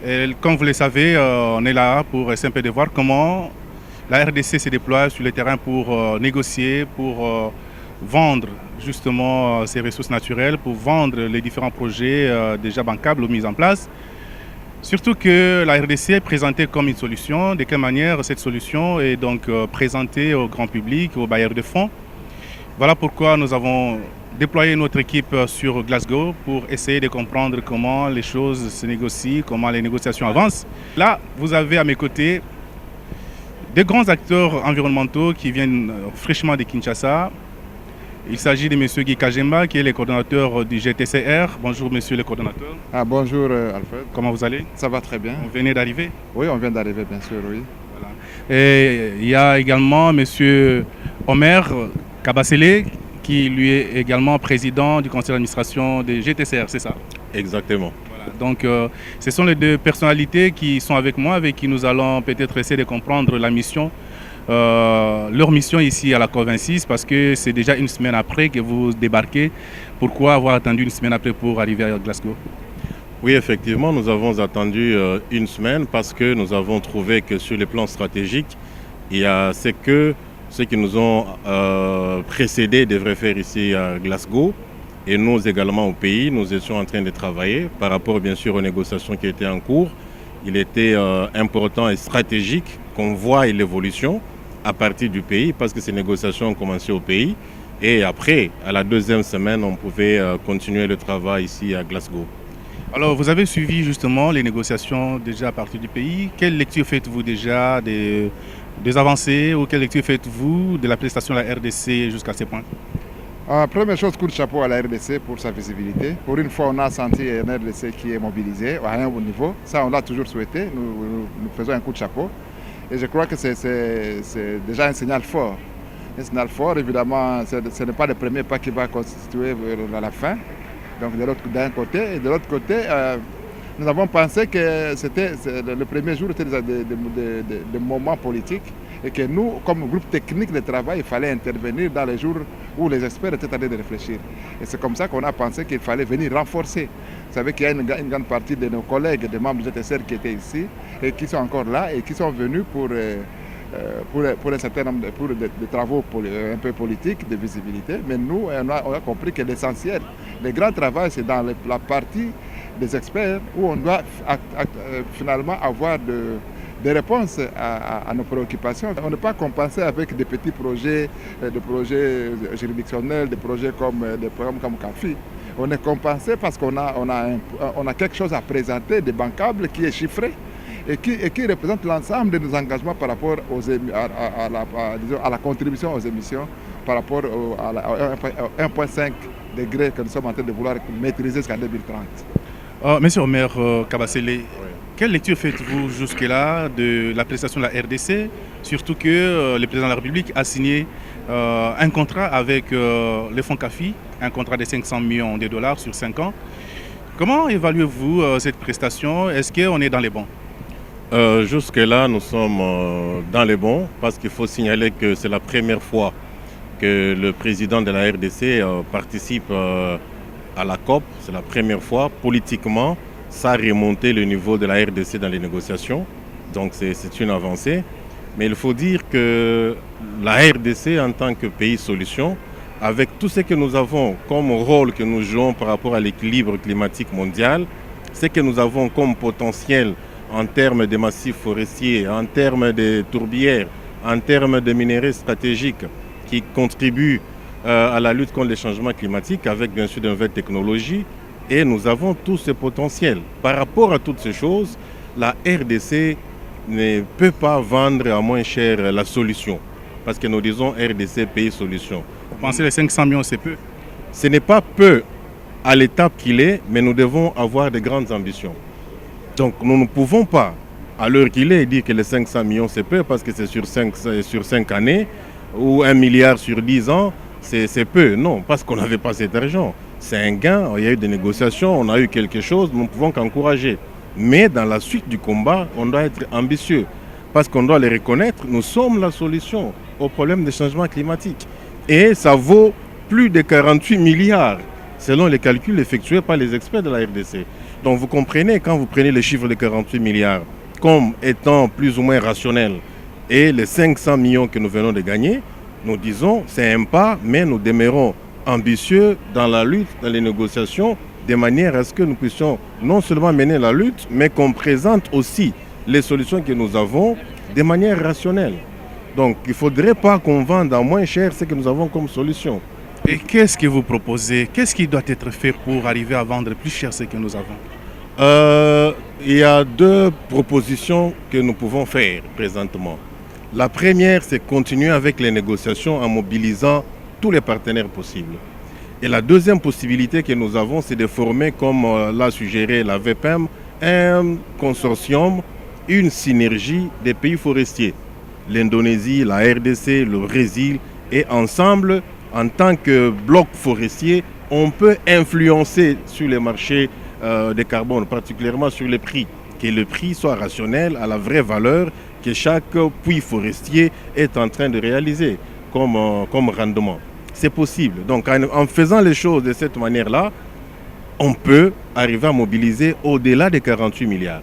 Et comme vous le savez, on est là pour essayer un peu de voir comment la RDC se déploie sur le terrain pour négocier, pour vendre justement ses ressources naturelles, pour vendre les différents projets déjà bancables ou mis en place. Surtout que la RDC est présentée comme une solution. De quelle manière cette solution est donc présentée au grand public, aux bailleurs de fonds. Voilà pourquoi nous avons déployé notre équipe sur Glasgow pour essayer de comprendre comment les choses se négocient, comment les négociations avancent. Là, vous avez à mes côtés des grands acteurs environnementaux qui viennent fraîchement de Kinshasa. Il s'agit de M. Guy Kajemba, qui est le coordonnateur du GTCR. Bonjour, monsieur le coordonnateur. Bonjour Alfred. Comment vous allez? Ça va très bien. Vous venez d'arriver? Oui, on vient d'arriver, bien sûr, oui. Voilà. Et il y a également M. Omer Kabasele, qui lui est également président du conseil d'administration de GTCR, c'est ça? Exactement. Voilà. Donc, ce sont les deux personnalités qui sont avec moi, avec qui nous allons peut-être essayer de comprendre la mission. Leur mission ici à la COP26, parce que c'est déjà une semaine après que vous débarquez. Pourquoi avoir attendu une semaine après pour arriver à Glasgow? Oui, effectivement, nous avons attendu une semaine parce que nous avons trouvé que sur les plans stratégiques, il y a ce que ceux qui nous ont précédés devraient faire ici à Glasgow. Et nous également au pays, nous étions en train de travailler par rapport bien sûr aux négociations qui étaient en cours. Il était important et stratégique qu'on voie l'évolution à partir du pays parce que ces négociations ont commencé au pays. Et après, à la deuxième semaine, on pouvait continuer le travail ici à Glasgow. Alors, vous avez suivi justement les négociations déjà à partir du pays. Quelle lecture faites-vous déjà des avancées ou quelle lecture faites-vous de la prestation de la RDC jusqu'à ce point? Première chose, coup de chapeau à la RDC pour sa visibilité. Pour une fois, on a senti une RDC qui est mobilisée à un haut niveau. Ça, on l'a toujours souhaité. Nous faisons un coup de chapeau. Et je crois que c'est déjà un signal fort. Un signal fort, évidemment, ce n'est pas le premier pas qui va constituer à la fin. Donc d'un côté. Et de l'autre côté, nous avons pensé que le premier jour était des moments politiques et que nous, comme groupe technique de travail, il fallait intervenir dans les jours où les experts étaient en train de réfléchir. Et c'est comme ça qu'on a pensé qu'il fallait venir renforcer. Vous savez qu'il y a une grande partie de nos collègues, des membres du GTCR qui étaient ici et qui sont encore là et qui sont venus pour un certain nombre de travaux un peu politiques, de visibilité. Mais nous, on a compris que l'essentiel, le grand travail, c'est dans la partie des experts où on doit finalement avoir des réponses à nos préoccupations. On ne peut pas compenser avec des petits projets, des projets juridictionnels, des projets comme des programmes comme CAFI. On est compensé parce qu'on a quelque chose à présenter, des bancables qui est chiffré et qui représente l'ensemble de nos engagements par rapport à la contribution aux émissions, par rapport à 1,5 degré que nous sommes en train de vouloir maîtriser jusqu'à 2030. Monsieur Omer Kabasele, quelle lecture faites-vous jusque-là de la prestation de la RDC, surtout que le président de la République a signé un contrat avec le fonds CAFI, un contrat de 500 millions de dollars sur 5 ans. Comment évaluez-vous cette prestation? Est-ce qu'on est dans les bons? Jusque-là, nous sommes dans les bons parce qu'il faut signaler que c'est la première fois que le président de la RDC participe à la COP. C'est la première fois. Politiquement, ça a remonté le niveau de la RDC dans les négociations. Donc c'est une avancée. Mais il faut dire que la RDC, en tant que pays solution, avec tout ce que nous avons comme rôle que nous jouons par rapport à l'équilibre climatique mondial, ce que nous avons comme potentiel en termes de massifs forestiers, en termes de tourbières, en termes de minéraux stratégiques qui contribuent à la lutte contre les changements climatiques avec bien sûr de nouvelles technologies. Et nous avons tout ce potentiel. Par rapport à toutes ces choses, la RDC ne peut pas vendre à moins cher la solution. Parce que nous disons RDC, pays solution. Vous pensez que les 500 millions, c'est peu? Ce n'est pas peu à l'étape qu'il est, mais nous devons avoir de grandes ambitions. Donc nous ne pouvons pas, à l'heure qu'il est, dire que les 500 millions, c'est peu, parce que c'est sur 5 années, ou 1 milliard sur 10 ans, c'est peu. Non, parce qu'on n'avait pas cet argent. C'est un gain, il y a eu des négociations, on a eu quelque chose, nous ne pouvons qu'encourager. Mais dans la suite du combat, on doit être ambitieux. Parce qu'on doit les reconnaître, nous sommes la solution au problème des changements climatiques. Et ça vaut plus de 48 milliards, selon les calculs effectués par les experts de la RDC. Donc vous comprenez, quand vous prenez le chiffre de 48 milliards comme étant plus ou moins rationnel et les 500 millions que nous venons de gagner, nous disons c'est un pas, mais nous demeurons ambitieux dans la lutte, dans les négociations, de manière à ce que nous puissions non seulement mener la lutte, mais qu'on présente aussi les solutions que nous avons de manière rationnelle. Donc il ne faudrait pas qu'on vende à moins cher ce que nous avons comme solution. Et qu'est-ce que vous proposez? Qu'est-ce qui doit être fait pour arriver à vendre plus cher ce que nous avons? Il y a deux propositions que nous pouvons faire présentement. La première, c'est continuer avec les négociations en mobilisant tous les partenaires possibles. Et la deuxième possibilité que nous avons, c'est de former, comme l'a suggéré la VPM, un consortium, une synergie des pays forestiers. L'Indonésie, la RDC, le Brésil, et ensemble, en tant que bloc forestier, on peut influencer sur les marchés de carbone, particulièrement sur les prix. Que le prix soit rationnel à la vraie valeur que chaque puits forestier est en train de réaliser comme rendement. C'est possible. Donc en faisant les choses de cette manière-là, on peut arriver à mobiliser au-delà des 48 milliards.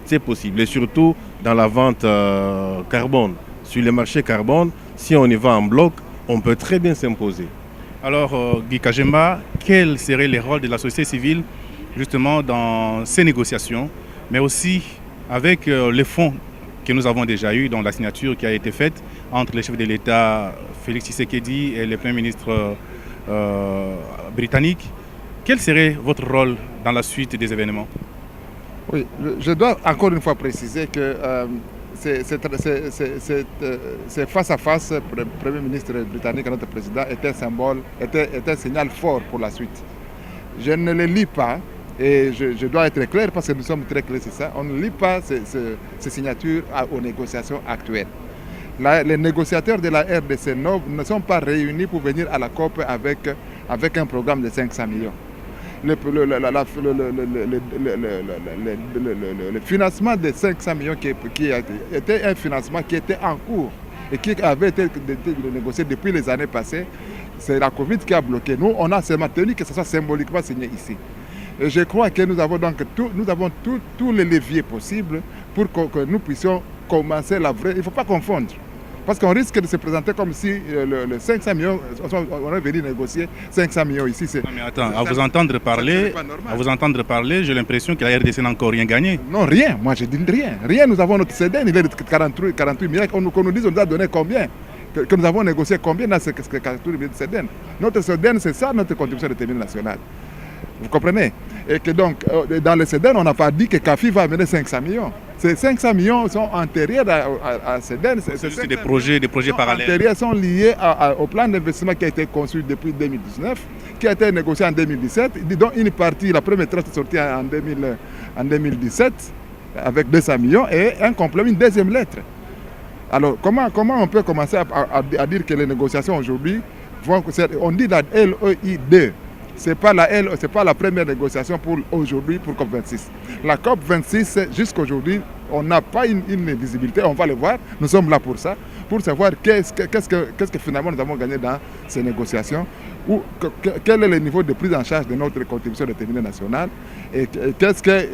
C'est possible. Et surtout dans la vente carbone. Sur les marchés carbone, si on y va en bloc, on peut très bien s'imposer. Alors, Guy Kajemba, quel serait le rôle de la société civile justement dans ces négociations, mais aussi avec les fonds que nous avons déjà eu, dans la signature qui a été faite entre le chef de l'État Félix Tshisekedi et le Premier ministre britannique. Quel serait votre rôle dans la suite des événements? Oui, je dois encore une fois préciser que c'est face à face, le Premier ministre britannique et notre président était un signal fort pour la suite. Je ne le lis pas, et je dois être clair parce que nous sommes très clairs sur ça, on ne lit pas ces signatures aux négociations actuelles. Les négociateurs de la RDC ne sont pas réunis pour venir à la COP avec un programme de 500 millions. Le financement de 500 millions qui était un financement qui était en cours et qui avait été négocié depuis les années passées, c'est la Covid qui a bloqué. Nous, on a seulement tenu que ce soit symboliquement signé ici. Et je crois que nous avons donc tous les leviers possibles pour que nous puissions commencer la vraie. Il ne faut pas confondre. Parce qu'on risque de se présenter comme si le 500 millions, on est venu négocier 500 millions ici. Non mais attends, à vous entendre parler, j'ai l'impression que la RDC n'a encore rien gagné. Non, rien. Moi, je dis rien. Rien. Nous avons notre CEDEN, il est de 48 milliards. Qu'on nous dise, on nous a donné combien? Que nous avons négocié combien dans ce 48 milliards de CEDEN? Notre CEDEN, c'est ça notre contribution de terminée nationale. Vous comprenez? Et que donc, dans le CEDEN, on n'a pas dit que CAFI va amener 500 millions. Ces 500 millions sont antérieurs à CEDEN. C'est juste des projets parallèles. Antérieurs sont liés au plan d'investissement qui a été conçu depuis 2019, qui a été négocié en 2017, dont une partie, la première tranche est sortie en 2017, avec 200 millions, et un complément, une deuxième lettre. Alors, comment on peut commencer à dire que les négociations aujourd'hui vont... On dit la LEI 2. Ce n'est pas la première négociation pour aujourd'hui, pour COP26. La COP26, jusqu'aujourd'hui, on n'a pas une visibilité, on va le voir, nous sommes là pour ça, pour savoir qu'est-ce que finalement nous avons gagné dans ces négociations, ou quel est le niveau de prise en charge de notre contribution de terminée nationale, et qu'est-ce que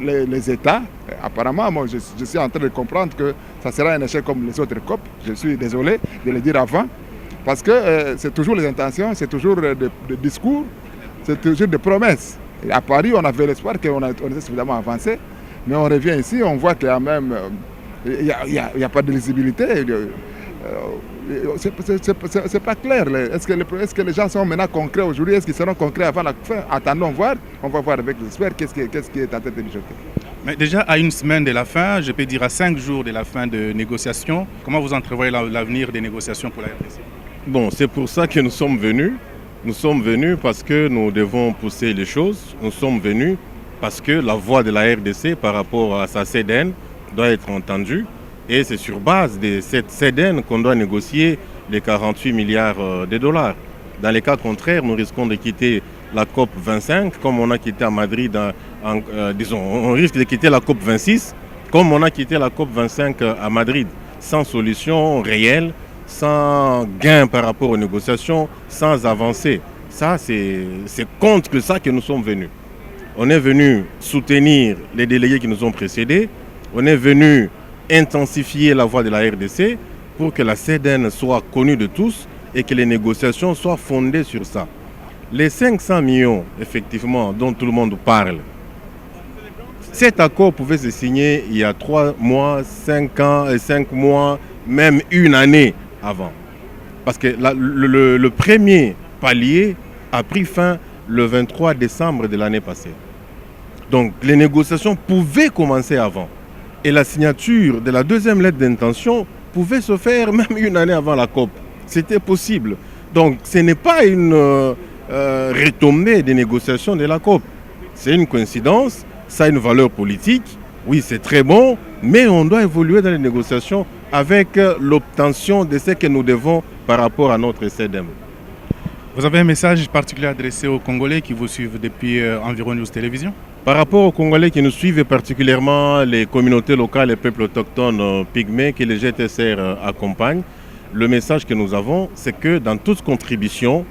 les États, apparemment, moi je suis en train de comprendre que ça sera un échec comme les autres COP, je suis désolé de le dire avant, parce que c'est toujours les intentions, c'est toujours des discours, c'est toujours des promesses. Et à Paris, on avait l'espoir qu'on était suffisamment avancé, mais on revient ici, on voit qu'il y a même... Il n'y a pas de lisibilité. C'est pas clair. Est-ce que les gens sont maintenant concrets aujourd'hui? Est-ce qu'ils seront concrets avant la fin? Attendons voir. On va voir avec les experts qu'est-ce qui est en tête de mijoter. Mais déjà, à une semaine de la fin, je peux dire à 5 jours de la fin de négociations, comment vous entrevoyez l'avenir des négociations pour la RDC? Bon, c'est pour ça que nous sommes venus. Nous sommes venus parce que nous devons pousser les choses. Nous sommes venus parce que la voix de la RDC par rapport à sa CEDEN doit être entendue. Et c'est sur base de cette CEDEN qu'on doit négocier les 48 milliards de dollars. Dans les cas contraires, nous risquons de quitter la COP 25 comme on a quitté à Madrid. On risque de quitter la COP 26 comme on a quitté la COP 25 à Madrid, sans solution réelle, sans gain par rapport aux négociations, sans avancée. Ça, c'est contre ça que nous sommes venus. On est venu soutenir les délégués qui nous ont précédés. On est venu intensifier la voix de la RDC pour que la CEDEN soit connue de tous et que les négociations soient fondées sur ça. Les 500 millions, effectivement, dont tout le monde parle, cet accord pouvait se signer il y a 3 mois, 5 ans, 5 mois, même une année avant. Parce que le premier palier a pris fin le 23 décembre de l'année passée. Donc les négociations pouvaient commencer avant. Et la signature de la deuxième lettre d'intention pouvait se faire même une année avant la COP. C'était possible. Donc ce n'est pas une retombée des négociations de la COP. C'est une coïncidence, ça a une valeur politique. Oui, c'est très bon, mais on doit évoluer dans les négociations avec l'obtention de ce que nous devons par rapport à notre CEDEM. Vous avez un message particulier adressé aux Congolais qui vous suivent depuis Environ News Télévision? Par rapport aux Congolais qui nous suivent, et particulièrement les communautés locales et peuples autochtones pygmées que les GTSR accompagnent, le message que nous avons, c'est que dans toute contribution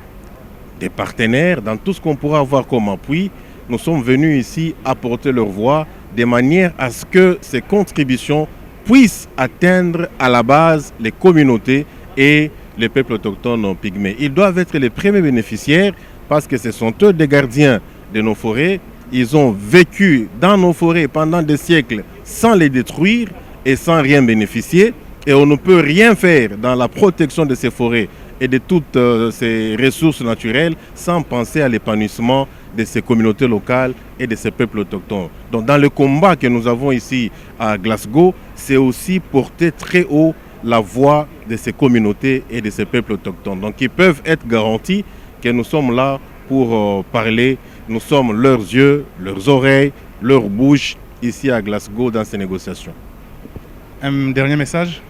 des partenaires, dans tout ce qu'on pourra avoir comme appui, nous sommes venus ici apporter leur voix de manière à ce que ces contributions puissent atteindre à la base les communautés et les peuples autochtones pygmées. Ils doivent être les premiers bénéficiaires parce que ce sont eux des gardiens de nos forêts. Ils ont vécu dans nos forêts pendant des siècles sans les détruire et sans rien bénéficier. Et on ne peut rien faire dans la protection de ces forêts et de toutes ces ressources naturelles sans penser à l'épanouissement de ces communautés locales et de ces peuples autochtones. Donc dans le combat que nous avons ici à Glasgow, c'est aussi porter très haut la voix de ces communautés et de ces peuples autochtones. Donc ils peuvent être garantis que nous sommes là pour parler. Nous sommes leurs yeux, leurs oreilles, leurs bouches ici à Glasgow dans ces négociations. Un dernier message?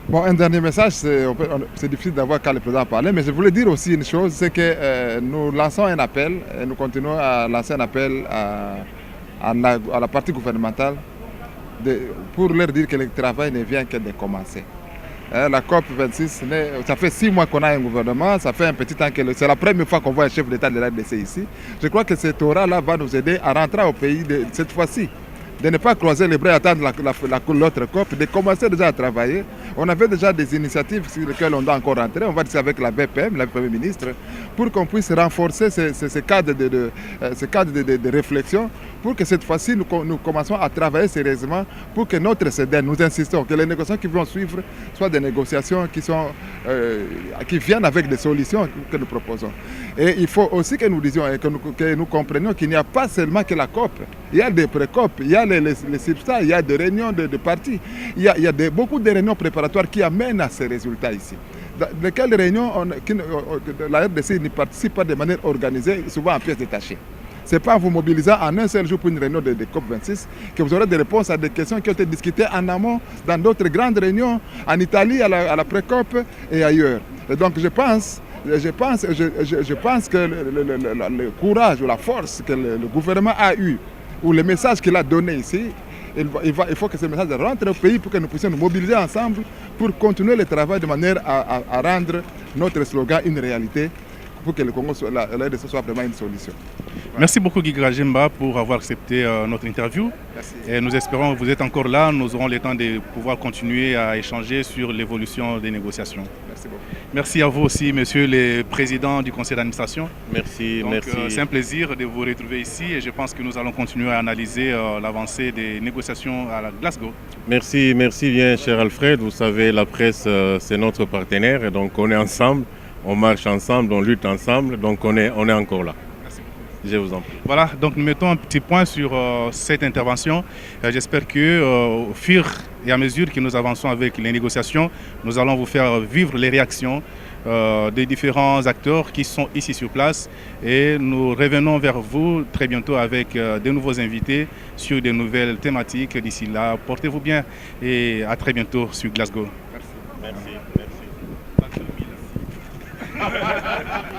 Bon, un dernier message, c'est difficile d'avoir quand le président parler, mais je voulais dire aussi une chose, c'est que nous lançons un appel, et nous continuons à lancer un appel à la partie gouvernementale pour leur dire que le travail ne vient que de commencer. La COP 26, ça fait 6 mois qu'on a un gouvernement, ça fait un petit temps que c'est la première fois qu'on voit un chef d'État de la RDC ici. Je crois que cet aura-là va nous aider à rentrer au pays cette fois-ci. De ne pas croiser les bras et attendre l'autre COP, de commencer déjà à travailler. On avait déjà des initiatives sur lesquelles on doit encore rentrer. On va discuter avec la BPM, la Premier ministre, pour qu'on puisse renforcer ce cadre de réflexion, pour que cette fois-ci, nous commençons à travailler sérieusement pour que notre CEDEN, nous insistons, que les négociations qui vont suivre soient des négociations qui viennent avec des solutions que nous proposons. Et il faut aussi que nous disions et que nous comprenions qu'il n'y a pas seulement que la COP. Il y a des pré-COP, il y a les substats, il y a des réunions de partis, il y a beaucoup de réunions préparatoires qui amènent à ces résultats ici. Dans lesquelles réunions la RDC ne participe pas de manière organisée, souvent en pièces détachées. Ce n'est pas en vous mobilisant en un seul jour pour une réunion de COP26 que vous aurez des réponses à des questions qui ont été discutées en amont dans d'autres grandes réunions, en Italie, à la pré-COP et ailleurs. Et donc je pense que le courage ou la force que le gouvernement a eu, ou le message qu'il a donné ici, il faut que ce message rentre au pays pour que nous puissions nous mobiliser ensemble pour continuer le travail de manière à rendre notre slogan une réalité, pour que le Congo, la RDC soit vraiment une solution. Voilà. Merci beaucoup Guy Grajemba pour avoir accepté notre interview. Merci. Et nous espérons que vous êtes encore là. Nous aurons le temps de pouvoir continuer à échanger sur l'évolution des négociations. Merci beaucoup. Merci à vous aussi, monsieur le président du conseil d'administration. Merci, Donc, merci. C'est un plaisir de vous retrouver ici et je pense que nous allons continuer à analyser l'avancée des négociations à Glasgow. Merci bien, cher Alfred. Vous savez, la presse, c'est notre partenaire et donc on est ensemble. On marche ensemble, on lutte ensemble, donc on est encore là. Merci beaucoup. Je vous en prie. Voilà, donc nous mettons un petit point sur cette intervention. J'espère qu'au fur et à mesure que nous avançons avec les négociations, nous allons vous faire vivre les réactions des différents acteurs qui sont ici sur place. Et nous revenons vers vous très bientôt avec de nouveaux invités sur de nouvelles thématiques. D'ici là, portez-vous bien et à très bientôt sur Glasgow. Merci. Ha ha ha.